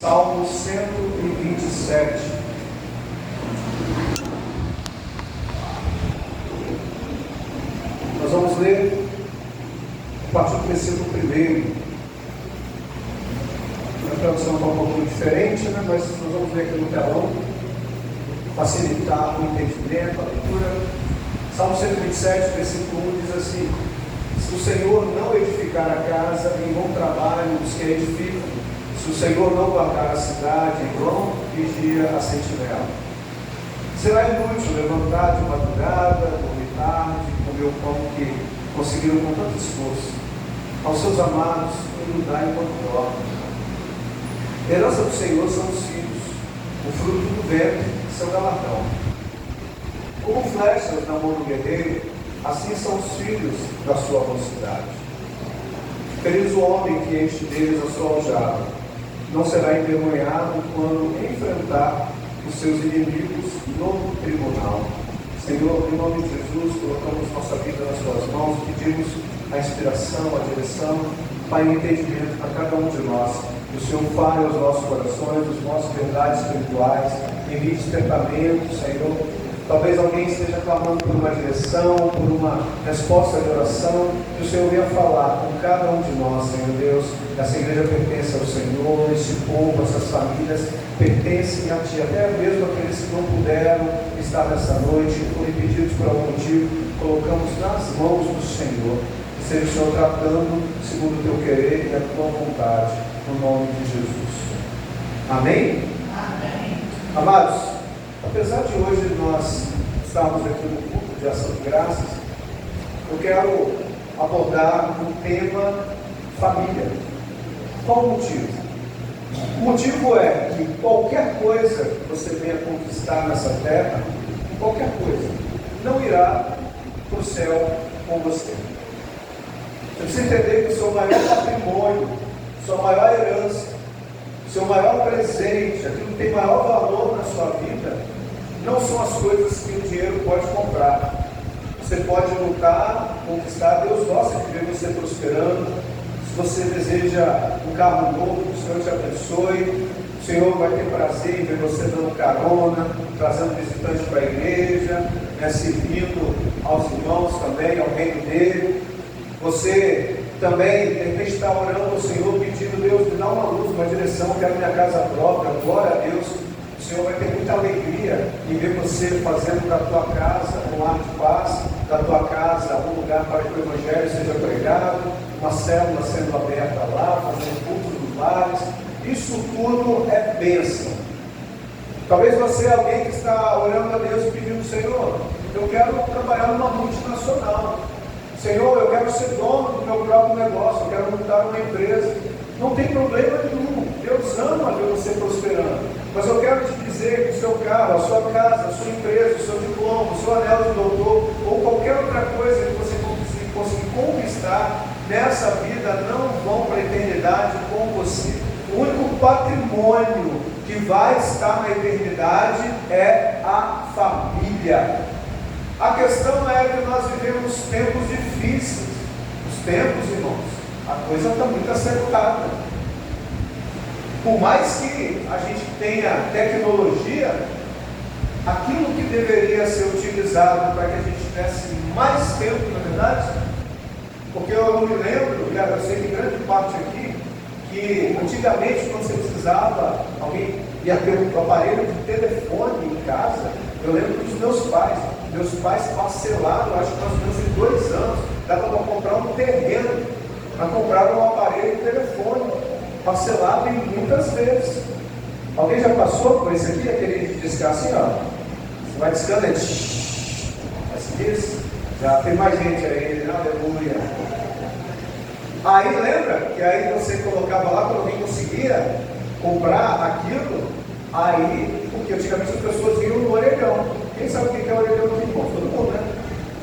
Salmo 127. Nós vamos ler a partir do versículo 1. A tradução está um pouquinho diferente, né? Mas nós vamos ler aqui no telão, facilitar o entendimento, a leitura. Salmo 127, versículo 1 diz assim: se o Senhor não edificar a casa, em vão trabalham os que a edificam. Se o Senhor não guardar a cidade, em vão vigia a sentinela. Será inútil levantar de madrugada, dormir tarde, comer o pão que conseguiram com tanto esforço. Aos seus amados, não dá enquanto dormem. A herança do Senhor são os filhos, o fruto do ventre, seu galardão. Como flechas na mão do guerreiro, assim são os filhos da sua mocidade. Feliz o homem que enche deles a sua aljava. Não será envergonhado quando enfrentar os seus inimigos no tribunal. Senhor, em nome de Jesus, colocamos nossa vida nas tuas mãos, pedimos a inspiração, a direção, Pai, o entendimento para cada um de nós. Que o Senhor fale aos nossos corações, os nossos verdades espirituais, envie despertamento, Senhor. Talvez alguém esteja clamando por uma direção, por uma resposta de oração, que o Senhor venha falar com cada um de nós, Senhor Deus. Essa igreja pertence ao Senhor, esse povo, essas famílias pertencem a Ti, até mesmo aqueles que não puderam estar nessa noite, foram impedidos por algum motivo, colocamos nas mãos do Senhor. Que seja o Senhor tratando segundo o Teu querer e a Tua vontade, no nome de Jesus. Amém? Amém. Amados, apesar de hoje nós estarmos aqui no culto de ação de graças, eu quero abordar o tema família. Qual o motivo? O motivo é que qualquer coisa que você venha conquistar nessa terra, qualquer coisa, não irá para o céu com você. Você precisa entender que o seu maior patrimônio, sua maior herança, seu maior presente, aquilo que tem maior valor na sua vida, não são as coisas que o dinheiro pode comprar. Você pode lutar, conquistar. Deus gosta de ver você prosperando. Se você deseja um carro novo, que o Senhor te abençoe. O Senhor vai ter prazer em ver você dando carona, trazendo visitantes para a igreja, servindo aos irmãos também, ao reino dele. Você também, de repente, está orando ao Senhor, pedindo: Deus, me dá uma luz, uma direção, quero minha casa própria. Glória a Deus. O Senhor vai ter muita alegria em ver você fazendo da tua casa um lar de paz, da tua casa um lugar para que o Evangelho seja pregado, uma célula sendo aberta lá, fazendo cultos dos lares. Isso tudo é bênção. Talvez você é alguém que está orando a Deus e pedindo: Senhor, eu quero trabalhar numa multinacional. Senhor, eu quero ser dono do meu próprio negócio, eu quero montar uma empresa. Não tem problema nenhum. Deus ama ver você prosperando. Mas eu quero te dizer que o seu carro, a sua casa, a sua empresa, o seu diploma, o seu anel de doutor, ou qualquer outra coisa que você conseguir conquistar nessa vida, não vão para a eternidade com você. O único patrimônio que vai estar na eternidade é a família. A questão é que nós vivemos tempos difíceis. Os tempos, irmãos, a coisa está muito acelerada. Por mais que a gente tenha tecnologia, aquilo que deveria ser utilizado para que a gente tivesse mais tempo, na verdade, porque eu não me lembro, eu sei que grande parte aqui, que antigamente, quando você precisava, alguém ia ter um aparelho de telefone em casa. Eu lembro dos meus pais parcelaram, acho que mais ou menos em 2 anos, dava para comprar um terreno, para comprar um aparelho de telefone, parcelado em muitas vezes. Alguém já passou por isso aqui? Aquele discar assim, ó, você vai discando, aí, assim diz, já tem mais gente aí, aleluia. Aí lembra que aí você colocava lá, quando alguém conseguia comprar aquilo, aí, porque antigamente as pessoas viam no orelhão. Quem sabe o que é orelhão aqui, irmão? Todo mundo, né?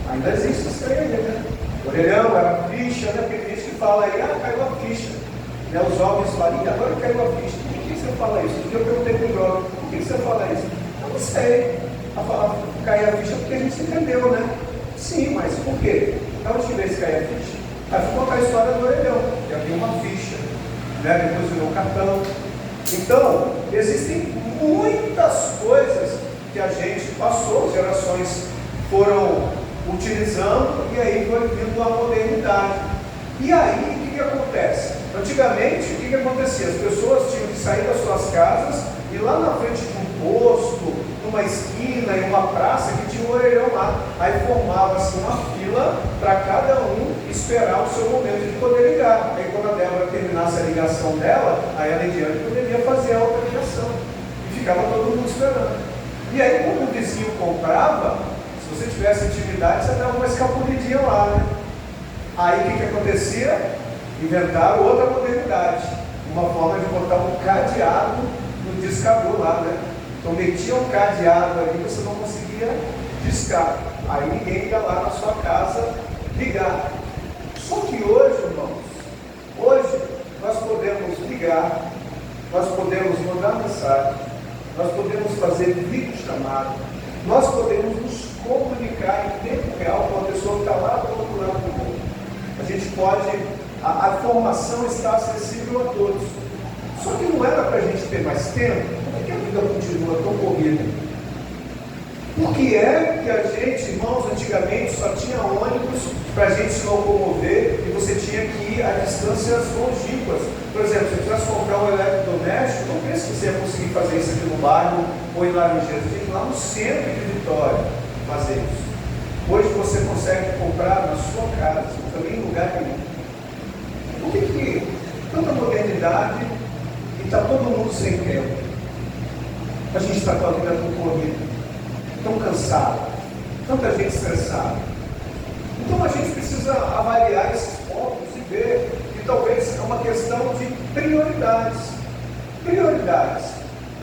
Ainda existe isso aí, né? Orelhão era ficha, né? Porque tem gente que fala aí: caiu a ficha. Né? Os jovens falam: agora caiu a ficha. Por que você fala isso? Porque eu perguntei para o jovem: por que você fala isso? Eu não sei. A falar cair a ficha porque a gente se entendeu, né? Sim, mas por quê? Da onde veio esse cair a ficha? Aí ficou a história do orelhão, que havia uma ficha, né? Depois virou um cartão. Então, existem muitas coisas que a gente passou, gerações foram utilizando, e aí foi vindo a modernidade. E aí, o que acontece? Antigamente, o que acontecia? As pessoas tinham que sair das suas casas e lá na frente de um posto, numa esquina, em uma praça, que tinha um orelhão lá. Aí formava-se uma fila para cada um esperar o seu momento de poder ligar. Aí quando a Débora terminasse a ligação dela, aí a Lidiane poderia fazer a outra ligação. E ficava todo mundo esperando. E aí quando o vizinho comprava, se você tivesse intimidade, você dava uma escapulidinha lá, né? Aí o que acontecia? Inventaram outra modernidade, uma forma de botar um cadeado no discador lá, né? Então metia um cadeado ali, você não conseguia discar. Aí ninguém ia lá na sua casa ligar. Só que hoje, irmãos, hoje nós podemos ligar, nós podemos mandar mensagem, nós podemos fazer videochamada, nós podemos nos comunicar em tempo real com a pessoa que está lá do outro lado do mundo. A gente pode, a informação está acessível a todos. Só que não era para a gente ter mais tempo. Por que a vida continua tão corrida? Por que é que a gente, irmãos, antigamente só tinha ônibus para a gente se locomover e você tinha que ir a distâncias longínquas? Por exemplo, se você quisesse comprar um eletrodoméstico, não pense que você ia conseguir fazer isso aqui no bairro ou em Laranjeiras. Você tem que ir lá no centro de Vitória fazer isso. Hoje você consegue comprar na sua casa, também em lugar nenhum. Por que tanta modernidade e está todo mundo sem tempo? A gente está com a vida tão corrida, tão cansado, tanta gente estressada. Então a gente precisa avaliar esses pontos e ver que talvez é uma questão de prioridades. Prioridades.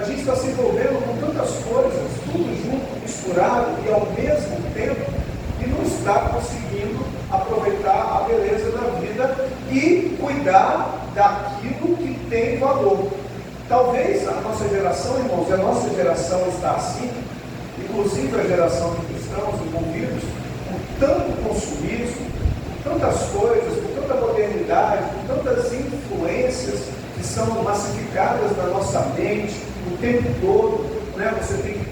A gente está se envolvendo com tantas coisas, tudo junto, misturado e ao mesmo tempo, e não está conseguindo aproveitar a beleza da vida e cuidar daquilo que tem valor. Talvez a nossa geração, irmãos, a nossa geração está assim, inclusive a geração de cristãos envolvidos com tanto consumismo, com tantas coisas, com tanta modernidade, com tantas influências que são massificadas na nossa mente o tempo todo, né? Você tem que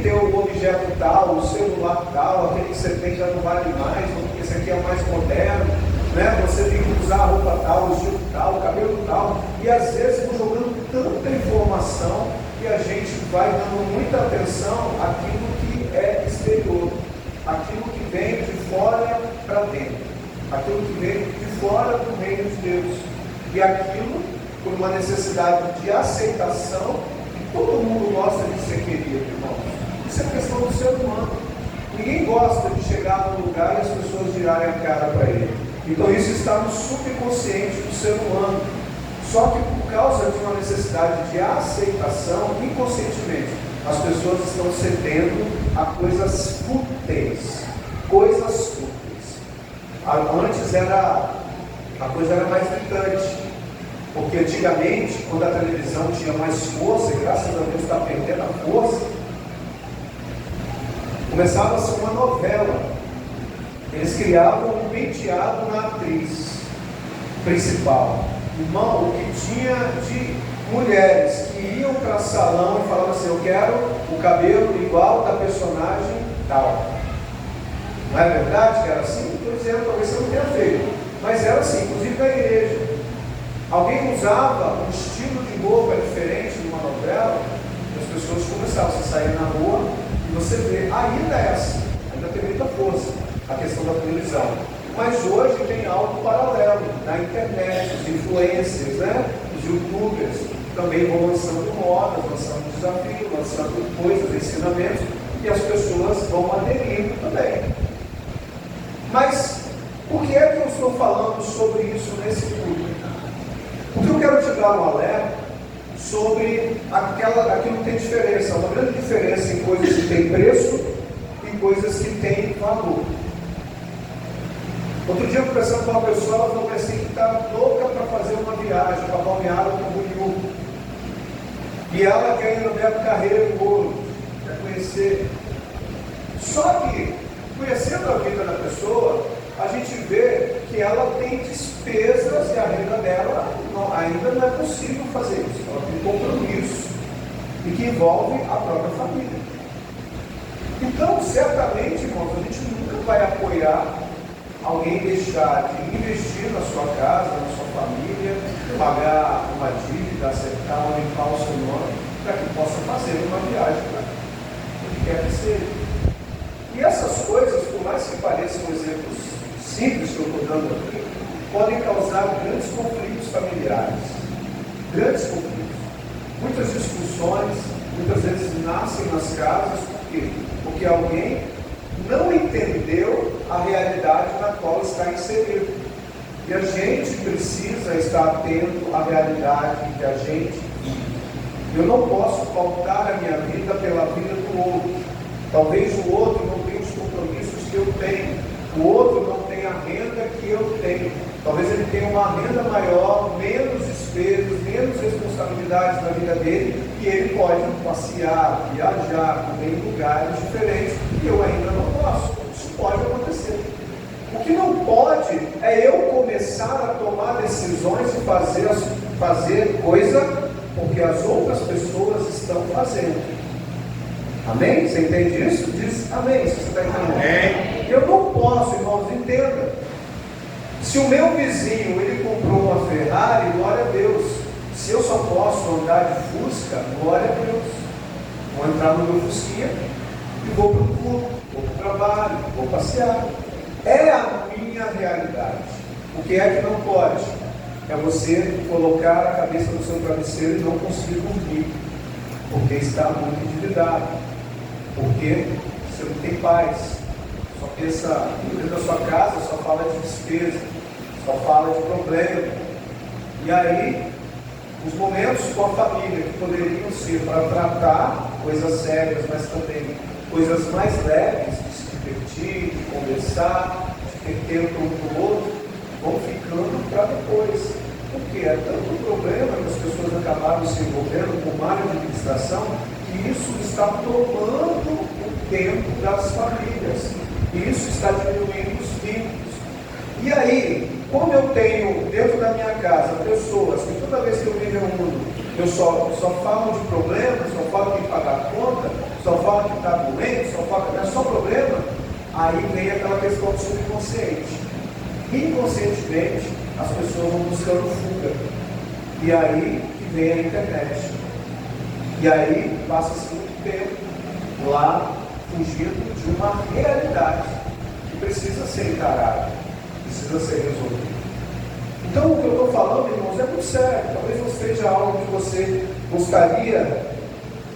ter o objeto tal, o celular tal, aquele que você tem já não vale mais, porque esse aqui é o mais moderno, né? Você tem que usar a roupa tal, o estilo tal, o cabelo tal, e às vezes vão jogando tanta informação e a gente vai dando muita atenção àquilo que é exterior, aquilo que vem de fora para dentro, aquilo que vem de fora do reino de Deus, e aquilo por uma necessidade de aceitação. Todo mundo gosta de ser querido, irmãos. Isso é questão do ser humano. Ninguém gosta de chegar num lugar e as pessoas virarem a cara para ele. Então isso está no subconsciente do ser humano. Só que por causa de uma necessidade de aceitação, inconscientemente, as pessoas estão cedendo a coisas fúteis. Coisas fúteis. Antes a coisa era mais gritante. Porque antigamente, quando a televisão tinha mais força, e graças a Deus está perdendo a força, começava a ser uma novela. Eles criavam um penteado na atriz principal. Irmão, o que tinha de mulheres que iam para salão e falavam assim: eu quero o cabelo igual da personagem tal. Não é verdade que era assim? Estou dizendo, talvez você não tenha feito, mas era assim, inclusive na igreja. Alguém usava um estilo de roupa diferente numa novela, e as pessoas começavam a sair na rua e você vê, ainda é assim, ainda tem muita força a questão da televisão. Mas hoje tem algo paralelo na internet, os influencers, né? Os youtubers também vão lançando modas, lançando desafios, lançando coisas, ensinamentos, e as pessoas vão aderindo também. Mas por que é que eu estou falando sobre isso nesse culto? Porque eu quero te dar um alerta sobre aquilo que tem diferença, uma grande diferença em coisas que têm preço e coisas que têm valor. Outro dia, conversando com uma pessoa, ela falou assim que está louca para fazer uma viagem para Balneário Camboriú. E ela quer ir no Beto Carreiro Ouro, quer conhecer. Só que, conhecendo a vida da pessoa, a gente vê que ela tem despesas e a renda dela ainda não é possível fazer isso. Ela tem compromisso e que envolve a própria família. Então, certamente, irmãos, a gente nunca vai apoiar alguém deixar de investir na sua casa, na sua família, pagar uma dívida, acertar ou limpar o seu nome, para que possa fazer uma viagem para onde quer que seja. E essas coisas, por mais que pareçam exemplos simples que eu estou dando aqui, podem causar grandes conflitos familiares. Grandes conflitos. Muitas discussões, muitas vezes nascem nas casas, por quê? Porque alguém não entendeu a realidade na qual está inserido. E a gente precisa estar atento à realidade que a gente vive. Eu não posso pautar a minha vida pela vida do outro. Talvez o outro não tenha os compromissos que eu tenho. O outro não tenha a renda que eu tenho. Talvez ele tenha uma renda maior, menos despesas, menos responsabilidades na vida dele, e ele pode passear, viajar, comer em lugares diferentes, e eu ainda não posso. Isso pode acontecer. O que não pode é eu começar a tomar decisões e fazer coisa porque as outras pessoas estão fazendo. Amém? Você entende isso? Diz amém, se você está entendendo. Amém. Eu não posso, irmãos, entenda. Se o meu vizinho, ele comprou uma Ferrari, glória a Deus. Se eu só posso andar de Fusca, glória a Deus. Vou entrar no meu Fusquinha e vou para o clube, vou para o trabalho, vou passear. É a minha realidade. O que é que não pode? É você colocar a cabeça no seu travesseiro e não conseguir dormir, porque está muito endividado, porque você não tem paz, só pensa dentro da sua casa, só fala de despesa, só fala de problema. E aí, os momentos com a família que poderiam ser para tratar coisas sérias, mas também coisas mais leves, de se divertir, de conversar, de ter tempo um com o outro, vão ficando para depois. Porque é tanto problema que as pessoas acabaram se envolvendo com má administração, que isso está tomando o tempo das famílias. E isso está diminuindo os vínculos. E aí, como eu tenho dentro da minha casa pessoas que toda vez que eu me reúno, eu só falo de problemas, só falo de pagar conta, só falo que está doente, só falo que é só problema, aí vem aquela questão do subconsciente. Inconscientemente, as pessoas vão buscando fuga. E aí que vem a internet. E aí passa-se muito tempo lá fugindo de uma realidade que precisa ser encarada, precisa ser resolvida. Então o que eu estou falando, irmãos, é muito sério. Talvez não seja algo que você gostaria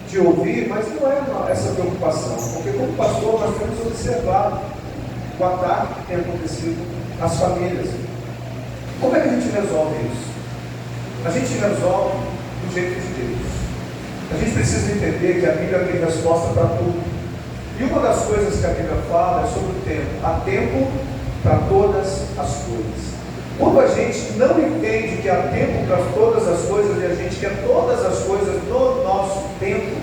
de ouvir, mas não é essa preocupação. Porque como pastor nós temos observado o ataque que tem acontecido nas famílias. Como é que a gente resolve isso? A gente resolve do jeito de Deus. A gente precisa entender que a Bíblia tem resposta para tudo. E uma das coisas que a Bíblia fala é sobre o tempo. Há tempo para todas as coisas. Quando a gente não entende que há tempo para todas as coisas e a gente quer todas as coisas no nosso tempo,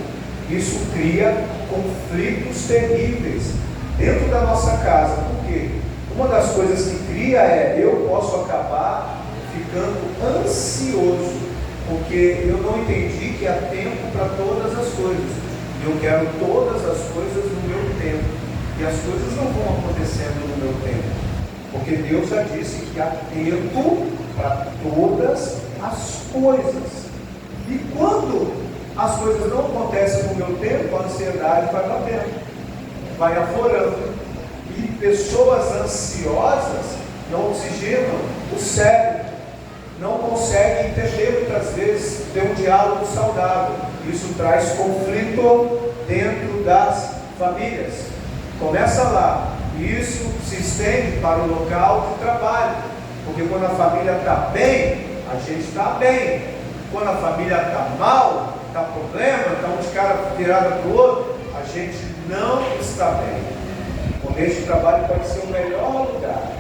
isso cria conflitos terríveis dentro da nossa casa. Por quê? Uma das coisas que cria é eu posso acabar ficando ansioso, porque eu não entendi que há tempo para todas as coisas. Eu quero todas as coisas no meu tempo. E as coisas não vão acontecendo no meu tempo. Porque Deus já disse que há tempo para todas as coisas. E quando as coisas não acontecem no meu tempo, a ansiedade vai batendo, vai aflorando. E pessoas ansiosas não oxigenam o cérebro, não conseguem entender muitas vezes, ter um diálogo saudável. Isso traz conflito dentro das famílias. Começa lá, e isso se estende para o local de trabalho, porque quando a família está bem, a gente está bem. Quando a família está mal, está problema, está um de cara virado para o outro, a gente não está bem. O ambiente de trabalho pode ser o melhor lugar,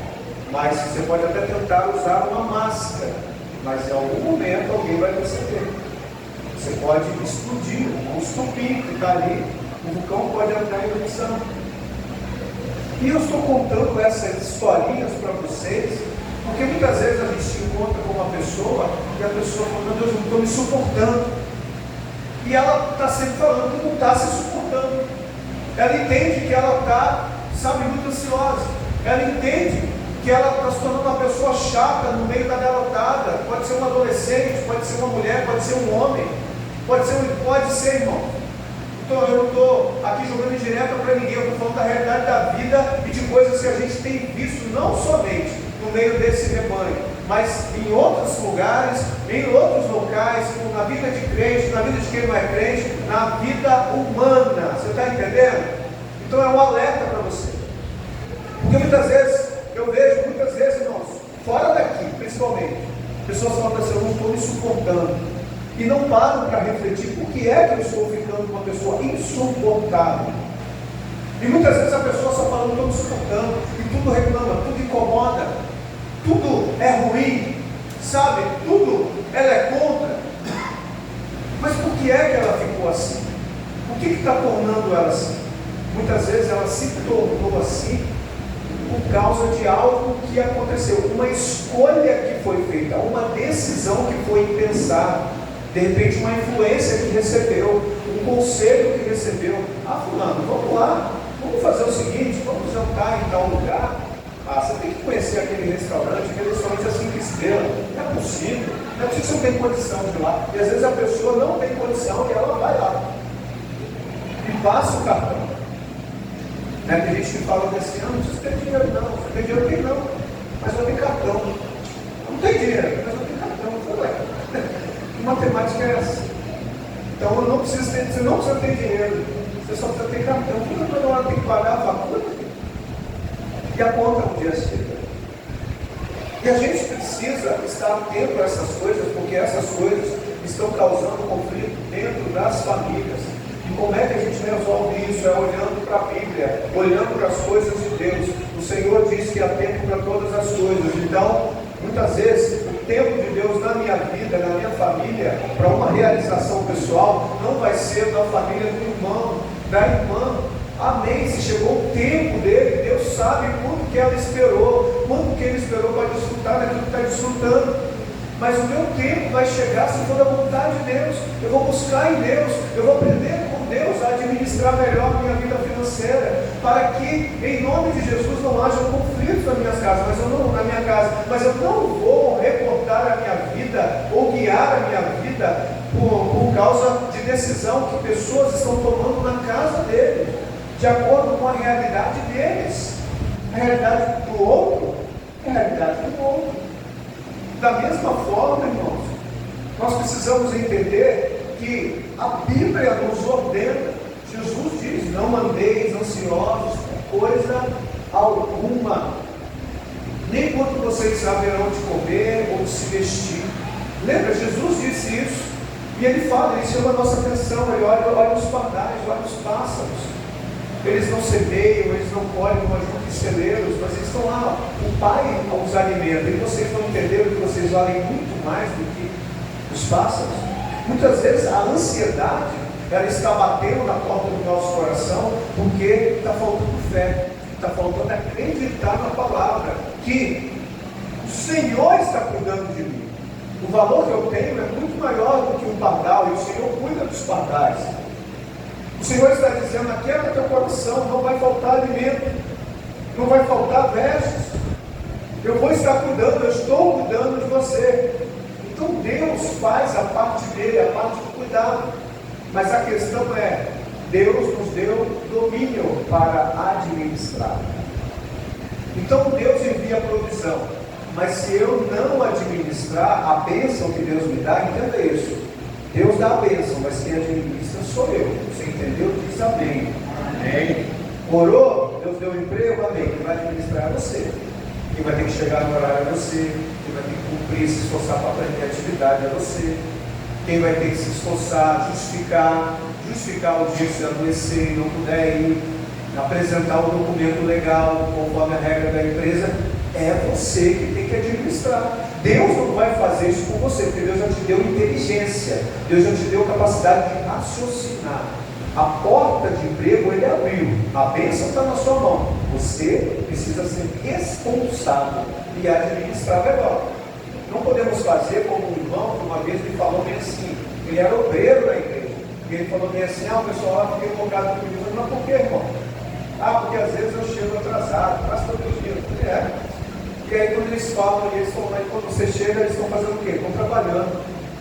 mas você pode até tentar usar uma máscara, mas em algum momento alguém vai perceber. Você pode explodir, um estupim que está ali, o vulcão pode entrar em erupção. E eu estou contando essas historinhas para vocês, porque muitas vezes a gente se encontra com uma pessoa e a pessoa fala: meu Deus, eu não estou me suportando. E ela está sempre falando que não está se suportando. Ela entende que ela está, sabe, muito ansiosa. Ela entende que ela está se tornando uma pessoa chata no meio da garotada. Pode ser um adolescente, pode ser uma mulher, pode ser um homem, pode ser, irmão. Então eu não estou aqui jogando indireta para ninguém, eu estou falando da realidade da vida e de coisas que a gente tem visto, não somente no meio desse rebanho, mas em outros lugares, em outros locais, na vida de crente, na vida de quem não é crente, na vida humana. Você está entendendo? Então é um alerta para você. Porque muitas vezes, eu vejo, irmãos, fora daqui, principalmente, pessoas falando assim: eu não estou me suportando. E não param para refletir por que é que eu estou ficando uma pessoa insuportável. E muitas vezes a pessoa só falando: estou me suportando, e tudo reclama, tudo incomoda, tudo é ruim, sabe? Tudo ela é contra. Mas por que é que ela ficou assim? O que está tornando ela assim? Muitas vezes ela se tornou assim por causa de algo que aconteceu, uma escolha que foi feita, uma decisão que foi pensada. De repente uma influência que recebeu, um conselho que recebeu: ah, fulano, vamos lá, vamos fazer o seguinte, vamos jantar em tal lugar. Ah, você tem que conhecer aquele restaurante é 5 estrelas, não é possível, não é possível que você não tem condição de ir lá. E às vezes a pessoa não tem condição e ela vai lá e passa o cartão. Né? Tem gente que fala assim: ah, não precisa ter dinheiro não, você tem dinheiro tem não, mas eu tenho cartão. Não tem dinheiro, mas eu tenho cartão. Eu falei: ué, que matemática é essa? Então você não precisa ter dinheiro, você só precisa ter cartão. Toda hora tem que pagar a fatura e a conta no dia chega. E a gente precisa estar atento a essas coisas, porque essas coisas estão causando conflito dentro das famílias. E como é que a gente resolve isso? É olhando para a Bíblia, olhando para as coisas de Deus. O Senhor diz que há tempo para todas as coisas. Então, muitas vezes, o tempo de Deus na minha vida, na minha família, para uma realização pessoal, não vai ser da família do irmão, da irmã. Amém. Se chegou o tempo dele, Deus sabe quanto que ela esperou, quanto que ele esperou para desfrutar daquilo que está desfrutando. Mas o meu tempo vai chegar se for da vontade de Deus. Eu vou buscar em Deus, eu vou aprender com Deus a administrar melhor a minha vida financeira, para que em nome de Jesus não haja conflitos na minha casa, mas eu não vou reportar a minha vida ou guiar a minha vida por causa de decisão que pessoas estão tomando na casa deles, de acordo com a realidade deles. A realidade do outro é a realidade do outro. Da mesma forma, irmãos, nós precisamos entender que a Bíblia nos ordena. Jesus diz: não andeis ansiosos por coisa alguma, nem quanto vocês saberão de comer ou de se vestir. Lembra, Jesus disse isso, e ele fala, ele chama a nossa atenção, ele olha os pardais, olha os pássaros. Eles não semeiam, eles não colhem uma junta de celeiros, mas eles estão lá, o Pai os alimenta, e vocês não entenderam que vocês valem muito mais do que os pássaros? Muitas vezes a ansiedade, ela está batendo na porta do nosso coração, porque está faltando fé, está faltando acreditar na palavra, que o Senhor está cuidando de mim. O valor que eu tenho é muito maior do que um pardal, e o Senhor cuida dos pardais. O Senhor está dizendo: aquieta teu coração, não vai faltar alimento, não vai faltar vestes, eu vou estar cuidando, eu estou cuidando de você. Então Deus faz a parte dele, a parte do cuidado, mas a questão é: Deus nos deu domínio para administrar. Então Deus envia a provisão, mas se eu não administrar a bênção que Deus me dá, entenda isso: Deus dá a bênção, mas quem administra sou eu. Você entendeu? Diz amém. Amém. Orou? Deus deu emprego? Amém. Quem vai administrar é você. Quem vai ter que chegar no horário é você. Quem vai ter que cumprir, se esforçar para aprender a atividade é você. Quem vai ter que se esforçar, justificar o dia que você adoecer e não puder ir, apresentar o documento legal conforme a regra da empresa, é você que tem que administrar. Deus não vai fazer isso por você, porque Deus já te deu inteligência, Deus já te deu capacidade de raciocinar. A porta de emprego ele abriu, a bênção está na sua mão. Você precisa ser responsável e administrar melhor. Não podemos fazer como um irmão que uma vez me falou bem assim, ele era obreiro na igreja, e ele falou bem assim, o pessoal lá fica empolgado comigo. Mas por que, irmão? Porque às vezes eu chego atrasado, quase todos os dias. E aí quando eles falam, quando você chega, eles estão fazendo o quê? Estão trabalhando.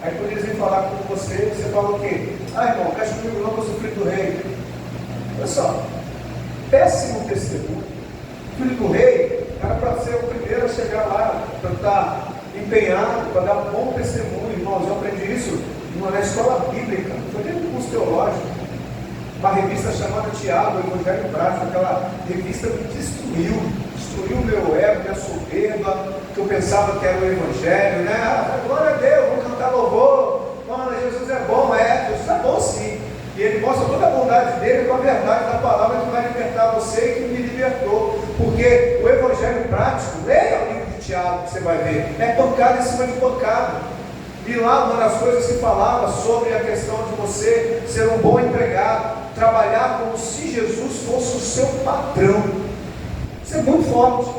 Aí quando eles vêm falar com você, você fala o quê? Irmão, fecha comigo não, que eu sou filho do rei. Olha só, péssimo testemunho. Filho do rei era para ser o primeiro a chegar lá, para estar empenhado, para dar um bom testemunho. Irmãos, eu aprendi isso na escola bíblica, foi dentro do curso teológico. Uma revista chamada Tiago, o Evangelho Prático, aquela revista me destruiu o meu ego, minha soberba, que eu pensava que era o Evangelho, né? Glória a Deus, vamos cantar louvor, mano, Jesus é bom, Jesus é bom sim. E ele mostra toda a bondade dele com a verdade da palavra que vai libertar você e que me libertou. Porque o Evangelho Prático, leia o livro de Tiago que você vai ver, é pancada em cima de pancada. E lá uma das coisas que falava sobre a questão de você ser um bom empregado, trabalhar como se Jesus fosse o seu patrão. Isso é muito forte.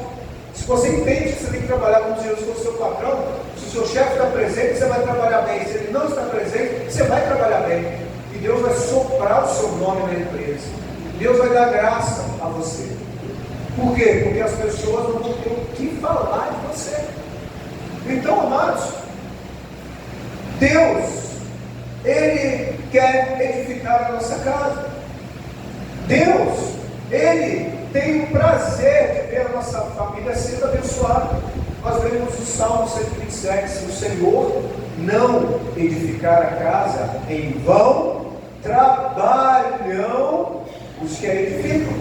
Se você entende que você tem que trabalhar como se Jesus fosse o seu patrão, se o seu chefe está presente, você vai trabalhar bem. Se ele não está presente, você vai trabalhar bem. E Deus vai soprar o seu nome na empresa. Deus vai dar graça a você. Por quê? Porque as pessoas não vão ter o que falar de você. Então, amados, Deus, Ele quer edificar a nossa casa. Deus, Ele tem o prazer de ver a nossa família sendo abençoada. Nós vemos o Salmo 127, se o Senhor não edificar a casa, em vão trabalham os que a edificam.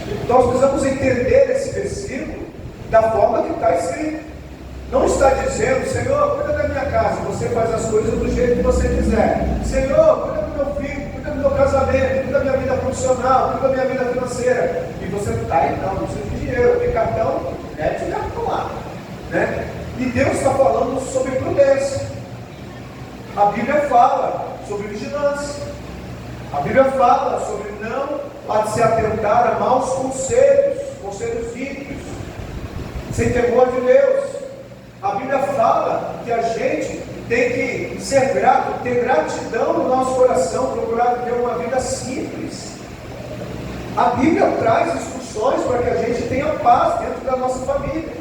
Então nós precisamos entender esse versículo da forma que está escrito. Não está dizendo, Senhor, cuida da minha casa, você faz as coisas do jeito que você quiser. Senhor, cuida do meu filho, cuida do meu casamento, cuida da minha vida profissional, cuida da minha vida financeira. E você está aí, não precisa de dinheiro, tem cartão, mete o cartão lá. Né? E Deus está falando sobre prudência. A Bíblia fala sobre vigilância. A Bíblia fala sobre não se atentar a maus conselhos ímpios, sem temor de Deus. A Bíblia fala que a gente tem que ser grato, ter gratidão no nosso coração, procurar ter uma vida simples. A Bíblia traz instruções para que a gente tenha paz dentro da nossa família.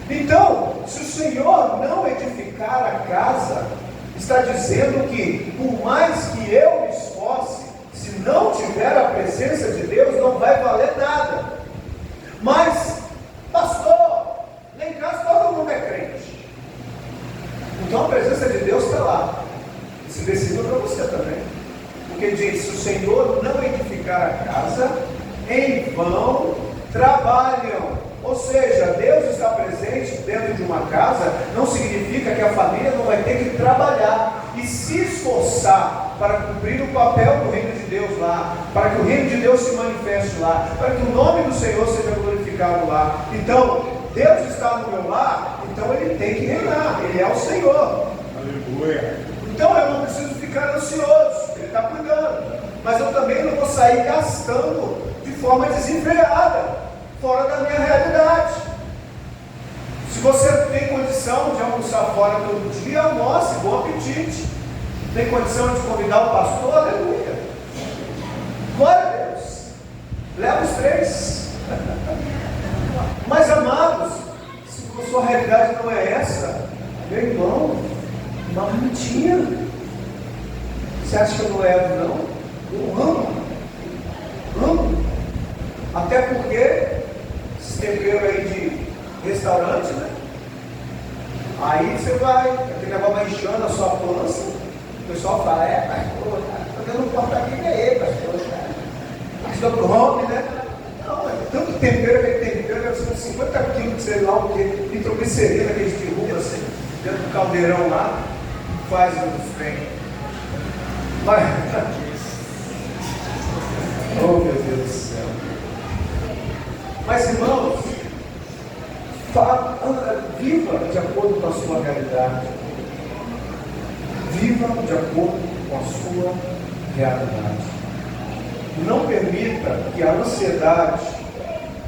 Então, se o Senhor não edificar a casa, está dizendo que por mais que eu me esforce, se não tiver a presença de Deus, não vai valer nada. Mas, pastor, lá em casa todo mundo é crente. Então a presença de Deus está lá. Esse versículo é para você também. Porque diz, se o Senhor não edificar a casa, em vão trabalham. Ou seja, Deus está presente dentro de uma casa, não significa que a família não vai ter que trabalhar e se esforçar para cumprir o papel do reino de Deus lá, para que o reino de Deus se manifeste lá, para que o nome do Senhor seja glorificado lá. Então, Deus está no meu lar, então Ele tem que reinar, Ele é o Senhor. Aleluia. Então eu não preciso ficar ansioso, Ele está cuidando, mas eu também não vou sair gastando de forma desenfreada, fora da minha realidade. Se você tem condição de almoçar fora todo dia, almoce, bom apetite. Tem condição de convidar o pastor, aleluia. Glória a Deus. Leva os 3. Mas amados, se a sua realidade não é essa, meu irmão, uma mentira. Você acha que eu não levo, não? Eu amo. Até porque esse tempero aí de restaurante, né? Aí você vai, aquele negócio vai inchando a sua pança. O pessoal fala, pastor, tá dando um porta-vida aí, pastor. Pastor pro home, né? Não, é tanto tempero, aquele tempero, deve ser 50 quilos de sei lá o que, nitroglicerina que eles derrubam assim, dentro do caldeirão lá, faz os trem. Mas, oh meu Deus do céu. Mas irmãos, viva de acordo com a sua realidade. Viva de acordo com a sua realidade. Não permita que a ansiedade,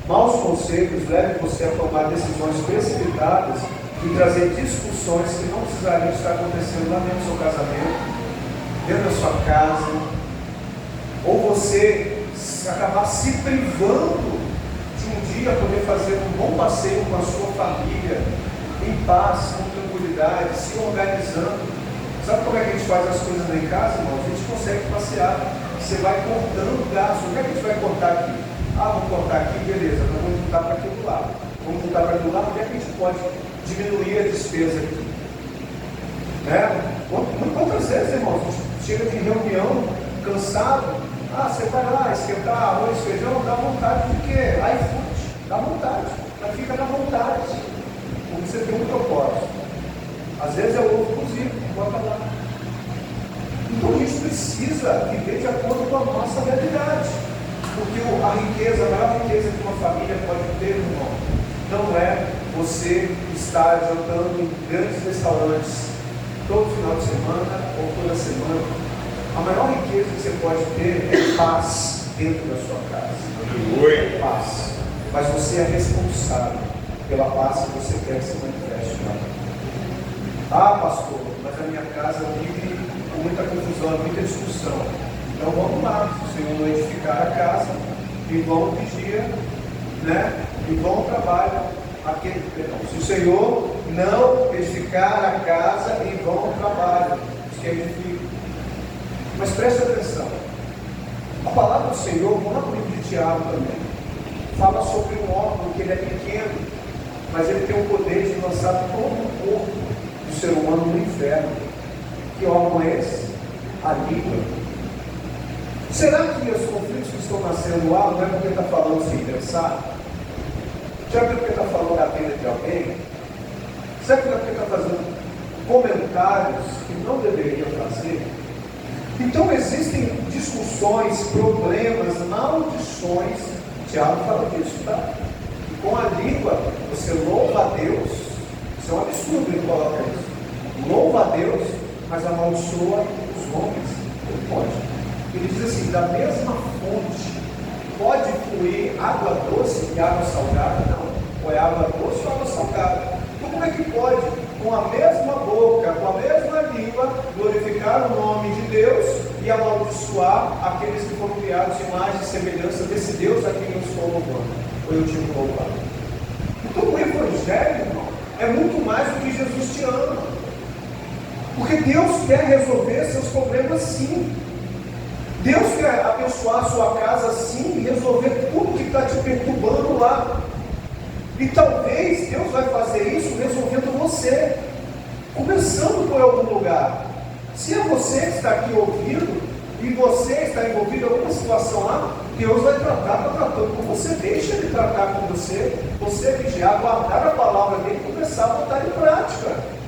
maus conselhos levem você a tomar decisões precipitadas e trazer discussões que não precisariam estar acontecendo lá dentro do seu casamento, dentro da sua casa, ou você acabar se privando de um dia poder fazer um bom passeio com a sua família, em paz, com tranquilidade, se organizando. Sabe como é que a gente faz as coisas lá em casa, irmãos? A gente consegue passear. Você vai cortando gasto. O que é que a gente vai cortar aqui? Ah, vou cortar aqui, beleza, então vamos juntar para aquele lado. Vamos juntar para aquele lado, o que é que a gente pode diminuir a despesa aqui? Quantas vezes, irmãos, a gente chega de reunião, cansado, você vai lá esquentar arroz, feijão, dá vontade de quê? iFood, dá vontade, mas fica na vontade, porque você tem um propósito. Às vezes é o ovo cozido, bota lá. Então a gente precisa viver de acordo com a nossa realidade. Porque a riqueza, a maior riqueza que uma família pode ter, irmão, não é você estar jantando em grandes restaurantes todo final de semana ou toda semana. A maior riqueza que você pode ter é paz dentro da sua casa. Aleluia. Paz. Mas você é responsável pela paz que você quer que se manifeste lá. Pastor, mas a minha casa vive com muita confusão, muita discussão. Então vamos lá, se o Senhor não edificar a casa, e vão ao vigia, e vão ao trabalho, se o Senhor não edificar a casa, e vão ao trabalho, isso que edifica. Mas preste atenção, a palavra do Senhor, lá no livro de Tiago também, fala sobre um órgão que ele é pequeno, mas ele tem o poder de lançar todo o corpo do ser humano no inferno. Que órgão é esse? A língua. Será que os conflitos que estão nascendo lá não é porque está falando sem pensar? Será que é porque está falando da vida de alguém? Será que não é porque está fazendo comentários que não deveria fazer? Então existem discussões, problemas, maldições. Tiago fala disso, tá? E com a língua você louva a Deus. Isso é um absurdo ele coloca isso. Louva a Deus, mas amaldiçoa os homens. Não pode. Ele diz assim, da mesma fonte pode fluir água doce e água salgada? Não. Ou é água doce ou água salgada. Então como é que pode, com a mesma boca, com a mesma língua, glorificar o nome de Deus e amaldiçoar aqueles que foram criados de imagem e semelhança desse Deus a quem eu estou louvando? Ou eu tive louvado? Então o Evangelho, irmão, é muito mais do que Jesus te ama. Porque Deus quer resolver seus problemas sim. Deus quer abençoar a sua casa sim e resolver tudo que está te perturbando lá. E talvez Deus vai fazer isso resolvendo você, começando por algum lugar. Se é você que está aqui ouvindo e você está envolvido em alguma situação lá, Deus vai tratar, está tratando com você. Deixa Ele tratar com você, você vigiar, guardar a palavra dele e começar a botar em prática.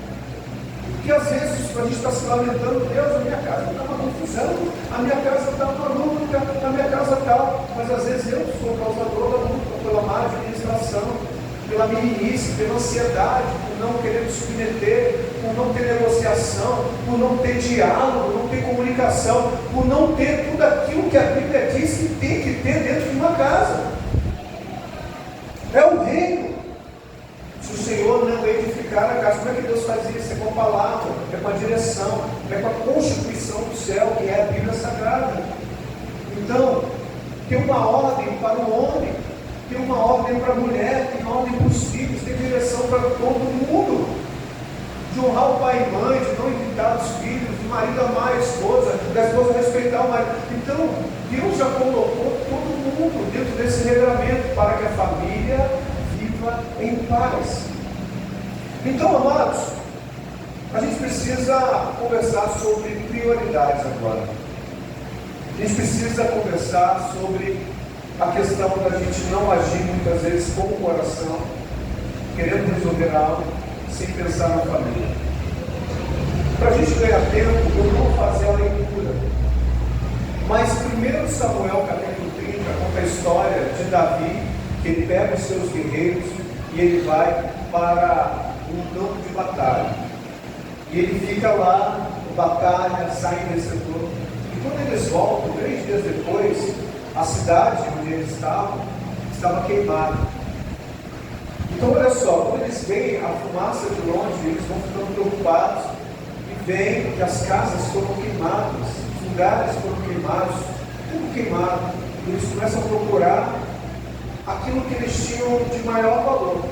Porque às vezes a gente está se lamentando, Deus, a minha casa está uma confusão, a minha casa está uma luta, a minha casa tal, mas às vezes eu sou causador da luta pela má administração, pela meninice, pela ansiedade, por não querer me submeter, por não ter negociação, por não ter diálogo, por não ter comunicação, por não ter tudo aquilo que a Bíblia diz que tem que ter dentro de uma casa. É o reino. Se o Senhor não edificar a casa, como é que Deus faz isso? É com a palavra, é com a direção, é com a constituição do céu, que é a Bíblia Sagrada. Então, tem uma ordem para o homem, tem uma ordem para a mulher, tem uma ordem para os filhos, tem direção para todo mundo. De honrar o pai e mãe, de não irritar os filhos, do marido amar a esposa, da esposa respeitar o marido. Então, Deus já colocou todo mundo dentro desse regramento para que a família viva em paz. Então, amados, a gente precisa conversar sobre prioridades agora. A gente precisa conversar sobre a questão da gente não agir muitas vezes com o coração, querendo resolver algo, sem pensar na família. Para a gente ganhar tempo, eu vou fazer a leitura. Mas 1 Samuel capítulo 30 conta a história de Davi, que ele pega os seus guerreiros e ele vai para um campo de batalha. E ele fica lá, batalha, sai vencedor. E quando eles voltam, 3 dias depois, a cidade onde eles estava queimada. Então olha só, quando eles veem a fumaça de longe, eles vão ficando preocupados e veem que as casas foram queimadas, os lugares foram queimados, tudo queimado. E eles começam a procurar aquilo que eles tinham de maior valor.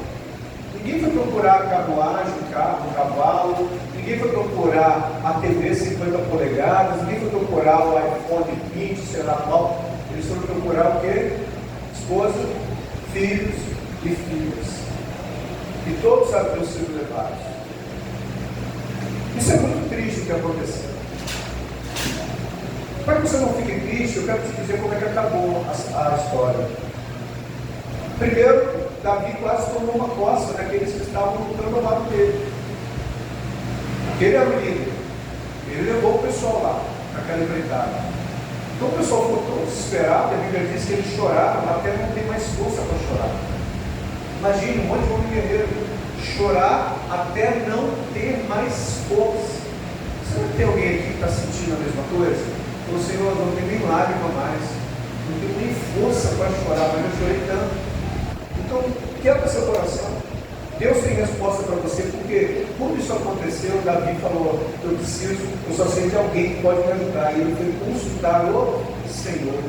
Ninguém foi procurar carruagem, carro, cavalo, ninguém foi procurar a TV 50 polegadas, ninguém foi procurar o iPhone 20, sei lá qual. Eles foram procurar o quê? Esposa, filhos e filhas. E todos haviam sido levados. Isso é muito triste o que aconteceu. Para que você não fique triste, eu quero te dizer como é que acabou a história. Primeiro, Davi quase tomou uma coça daqueles que estavam lutando ao lado dele. Porque ele era o líder. Ele levou o pessoal lá, naquela empreitada. Então o pessoal ficou tão desesperado, a Bíblia diz que eles choraram até não ter mais força para chorar. Imagine um monte de homem guerreiro chorar até não ter mais força. Será que tem alguém aqui que está sentindo a mesma coisa? O Senhor, eu não tenho nem lágrima mais, não tenho nem força para chorar, mas eu chorei tanto. Então, quebra seu coração. Deus tem resposta para você, porque quando isso aconteceu, Davi falou, eu só sei de alguém que pode me ajudar. E ele foi consultar o Senhor.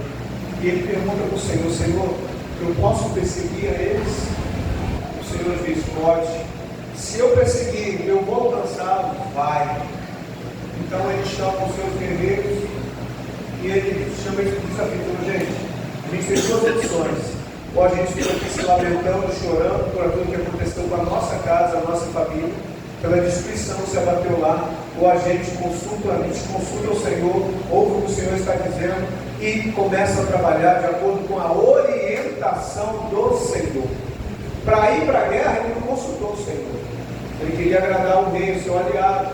E ele pergunta para o Senhor, Senhor, eu posso perseguir a eles? O Senhor diz, pode. Se eu perseguir, eu vou alcançá-los? Vai. Então ele chama os seus guerreiros e ele chama eles de desafio. Gente, a gente tem 2 opções. Ou a gente fica aqui se lamentando, chorando por aquilo que aconteceu com a nossa casa, a nossa família, pela destruição que se abateu lá, ou a gente consulta o Senhor, ouve o que o Senhor está dizendo e começa a trabalhar de acordo com a orientação do Senhor. Para ir para a guerra, ele não consultou o Senhor. Ele queria agradar o rei, o seu aliado.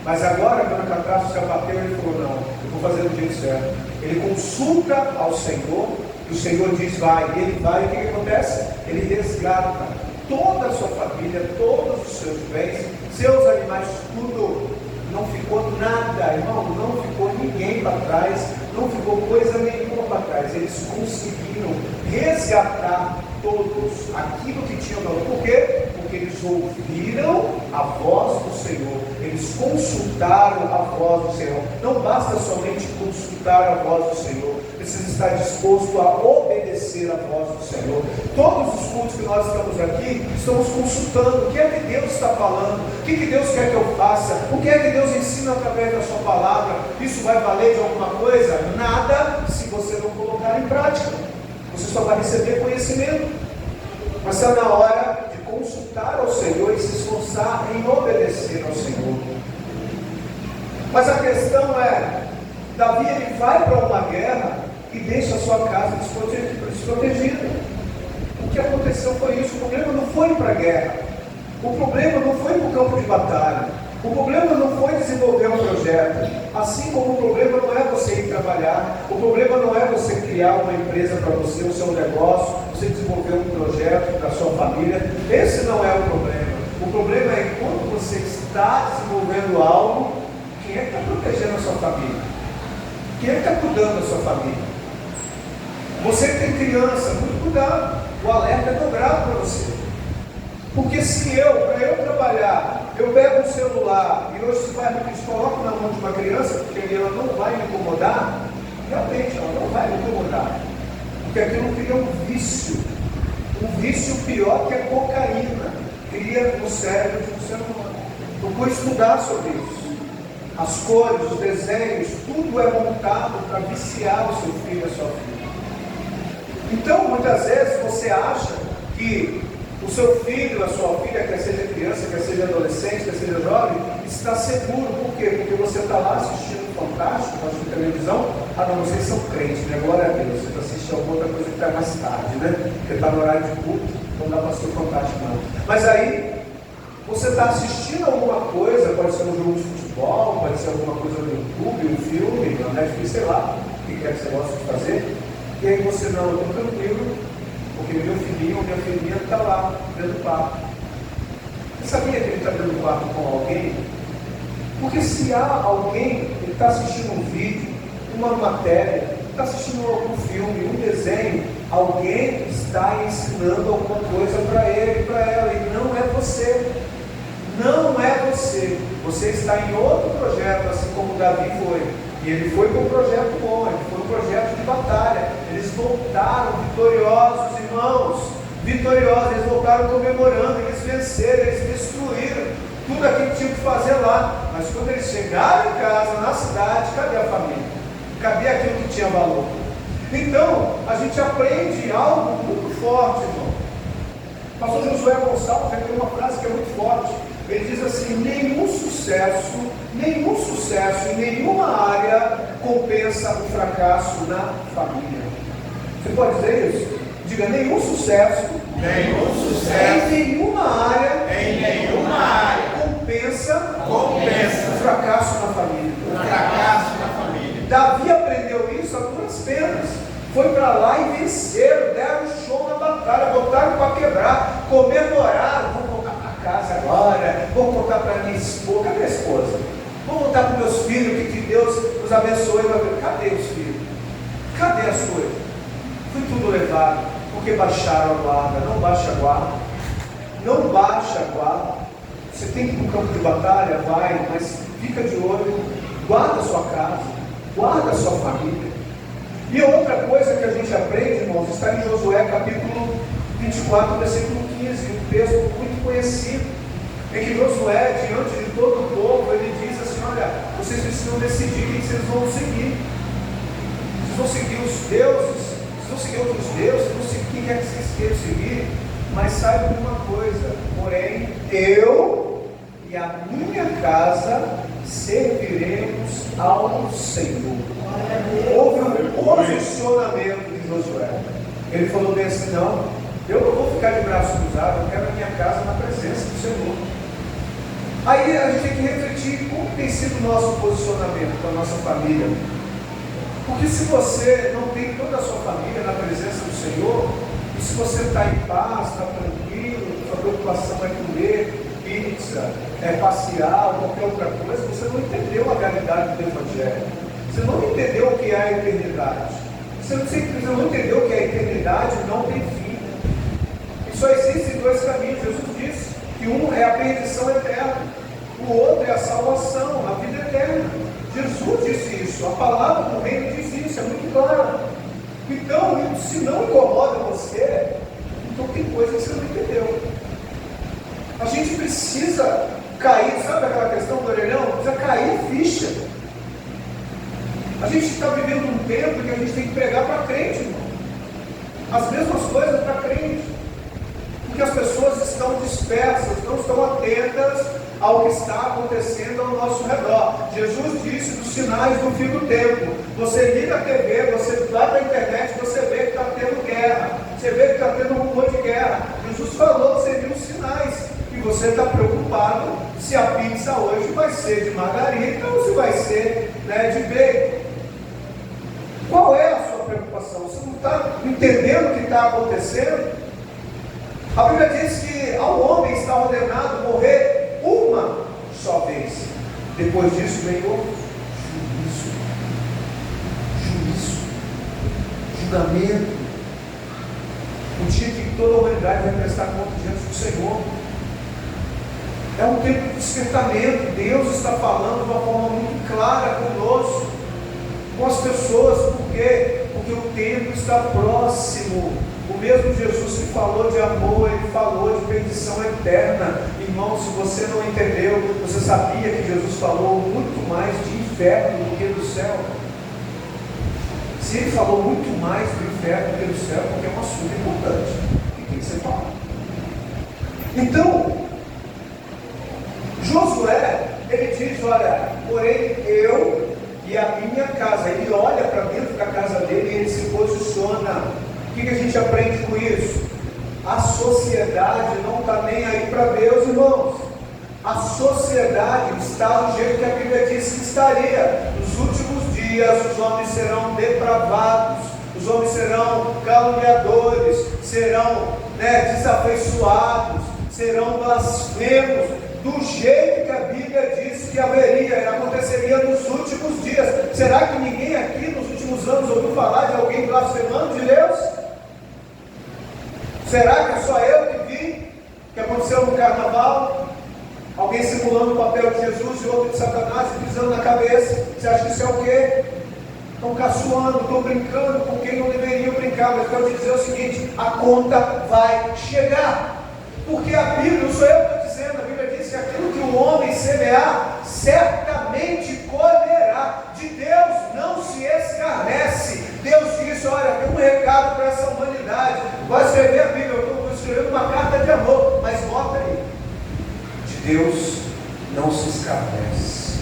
Mas agora, quando a catástrofe se abateu, ele falou, não, eu vou fazer do jeito certo. Ele consulta ao Senhor, e o Senhor diz, vai. Ele vai, e o que acontece? Ele resgata toda a sua família, todos os seus bens, seus animais, tudo. Não ficou nada, irmão, não ficou ninguém para trás, não ficou coisa nenhuma para trás. Eles conseguiram resgatar todos aquilo que tinham valor. Por quê? Porque eles ouviram a voz do Senhor, eles consultaram a voz do Senhor. Não basta somente consultar a voz do Senhor, precisa estar disposto a obedecer a voz do Senhor. Todos os cultos que nós estamos aqui, estamos consultando o que é que Deus está falando, o que Deus quer que eu faça, o que é que Deus ensina através da sua palavra. Isso vai valer de alguma coisa? Nada, se você não colocar em prática. Você só vai receber conhecimento. Mas está na hora de consultar ao Senhor e se esforçar em obedecer ao Senhor. Mas a questão é, Davi ele vai para uma guerra e deixa a sua casa desprotegida. O que aconteceu foi isso. O problema não foi ir para a guerra. O problema não foi ir para o campo de batalha. O problema não foi desenvolver um projeto. Assim como o problema não é você ir trabalhar. O problema não é você criar uma empresa para você, o seu negócio, você desenvolver um projeto para a sua família. Esse não é o problema. O problema é quando você está desenvolvendo algo, quem é que está protegendo a sua família? Quem é que está cuidando da sua família? Você que tem criança, muito cuidado. O alerta é dobrado para você. Porque se para eu trabalhar, eu pego um celular e hoje se faz isso, coloco na mão de uma criança, porque ela não vai me incomodar, realmente ela não vai me incomodar. Porque aquilo cria um vício pior que a cocaína, cria no cérebro de um ser humano. Eu vou estudar sobre isso. As cores, os desenhos, tudo é montado para viciar o seu filho e a sua filha. Então, muitas vezes você acha que o seu filho, a sua filha, quer seja criança, quer seja adolescente, quer seja jovem, está seguro. Por quê? Porque você está lá assistindo Fantástico, assistindo televisão. Ah, não, vocês são crentes, né? Glória a Deus. Você está assistindo alguma outra coisa que está mais tarde, né? Porque está no horário de culto, não dá para assistir Fantástico, não. Mas aí, você está assistindo alguma coisa, pode ser um jogo de futebol, pode ser alguma coisa no YouTube, um filme, na Netflix, sei lá, o que quer que você gosta de fazer. E aí você, não, eu estou tranquilo, porque meu filhinho ou minha filhinha está lá, dentro do quarto. Você sabia que ele está dentro do quarto com alguém? Porque se há alguém que está assistindo um vídeo, uma matéria, está assistindo algum filme, um desenho, alguém está ensinando alguma coisa para ele, para ela, e não é você. Não é você. Você está em outro projeto, assim como Davi foi. E ele foi com um projeto bom, ele foi um projeto de batalha. Eles voltaram vitoriosos, irmãos. Vitoriosos, eles voltaram comemorando, eles venceram, eles destruíram tudo aquilo que tinham que fazer lá. Mas quando eles chegaram em casa, na cidade, cadê a família? Cadê aquilo que tinha valor? Então, a gente aprende algo muito forte, irmão. O pastor Josué Gonçalves tem uma frase que é muito forte. Ele diz assim: nenhum sucesso em nenhuma área compensa o fracasso na família. Você pode dizer isso? Diga: nenhum sucesso em nenhuma área compensa o fracasso na família. Davi aprendeu isso a duras penas. Foi para lá e venceram, deram show na batalha, botaram para quebrar, comemoraram. Vou voltar para casa agora, vou contar para minha esposa. Cadê a esposa? Vou contar para meus filhos que Deus nos abençoe. Cadê os filhos? Cadê as coisas? Foi tudo levado, porque baixaram a guarda. Não baixa a guarda. Não baixa a guarda. Você tem que ir para o campo de batalha, vai, mas fica de olho, guarda a sua casa, guarda a sua família. E outra coisa que a gente aprende, irmãos, está em Josué capítulo 24, versículo 15, um texto muito conhecido, em que Josué, diante de todo o povo, ele diz assim: olha, vocês precisam decidir quem vocês vão seguir. Vocês vão seguir os deuses, vocês vão seguir outros deuses, vão seguir quem quer que vocês queiram seguir, mas saibam de uma coisa: porém, eu e a minha casa serviremos ao Senhor. Houve um posicionamento de Josué. Ele falou bem assim: não, eu não vou ficar de braço cruzado, eu quero a minha casa na presença do Senhor. Aí a gente tem que refletir como tem sido o nosso posicionamento com a nossa família. Porque se você não tem toda a sua família na presença do Senhor, e se você está em paz, está tranquilo, sua preocupação é comer pizza, é passear ou qualquer outra coisa, você não entendeu a realidade do Evangelho. Você não entendeu o que é a eternidade. Você não entendeu que a eternidade não tem fim. E só existem dois caminhos. Jesus disse que um é a perdição eterna, o outro é a salvação, a vida eterna. Jesus disse isso. A palavra do reino diz isso, é muito claro. Então, se não incomoda você, então tem coisa que você não entendeu. A gente precisa cair, sabe aquela questão do orelhão? Precisa cair ficha. A gente está vivendo um tempo que a gente tem que pregar para crente, irmão. As mesmas coisas para crente. Porque as pessoas estão dispersas, não estão atentas ao que está acontecendo ao nosso redor. Jesus disse dos sinais do fim do tempo. Você liga a TV, você vai para a internet, você vê que está tendo guerra. Você vê que está tendo um rumor de guerra. Jesus falou, você viu os sinais. E você está preocupado se a pizza hoje vai ser de margarina ou se vai ser, de bacon. Qual é a sua preocupação? Você não está entendendo o que está acontecendo? A Bíblia diz que ao homem está ordenado morrer uma só vez. Depois disso vem o juízo, julgamento, o dia que toda a humanidade vai prestar conta diante do Senhor. É um tempo de despertamento. Deus está falando de uma forma muito clara conosco, com as pessoas. Por quê? Porque o tempo está próximo. O mesmo Jesus que falou de amor, ele falou de perdição eterna. Irmão, se você não entendeu, você sabia que Jesus falou muito mais de inferno do que do céu? Se ele falou muito mais do inferno do que do céu, porque é um assunto importante e tem que ser falado. Então, Josué, ele diz: olha, porém eu e a minha casa. Ele olha para dentro da casa dele e ele se posiciona. O que a gente aprende com isso? A sociedade não está nem aí para Deus, irmãos. A sociedade está do jeito que a Bíblia disse que estaria. Nos últimos dias os homens serão depravados, os homens serão caluniadores, serão desafeiçoados, serão blasfemos, do jeito que a Bíblia disse que haveria, aconteceria nos últimos dias. Será que ninguém aqui últimos anos ouviu falar de alguém blasfemando de Deus? Será que é só eu que vi que aconteceu no carnaval? Alguém simulando o papel de Jesus e outro de Satanás e pisando na cabeça. Você acha que isso é o quê? Estão caçoando, estão brincando com quem não deveriam brincar. Mas eu quero te dizer o seguinte: a conta vai chegar. Porque a Bíblia, não sou eu que estou dizendo, a Bíblia diz que aquilo que o homem semear, certamente colherá. De Deus não se escarnece. Deus disse: olha, tem um recado para essa humanidade. Vai escrever a Bíblia, eu estou escrevendo uma carta de amor, mas bota aí. De Deus não se escarnece.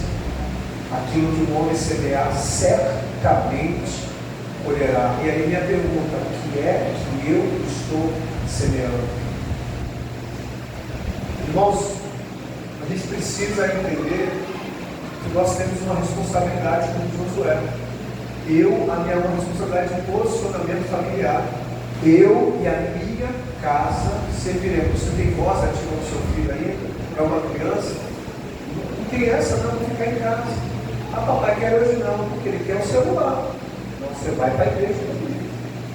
Aquilo que o homem semear, certamente colherá. E aí minha pergunta: o que é que eu estou semeando? Irmãos, a gente precisa entender que nós temos uma responsabilidade como Josué. A minha responsabilidade de posicionamento familiar. Eu e a minha casa serviremos. Você tem voz ativa do seu filho aí? É uma criança? Não criança não ficar em casa. Ah, papai quer hoje não, porque ele quer o celular. Então você vai para a igreja dormir.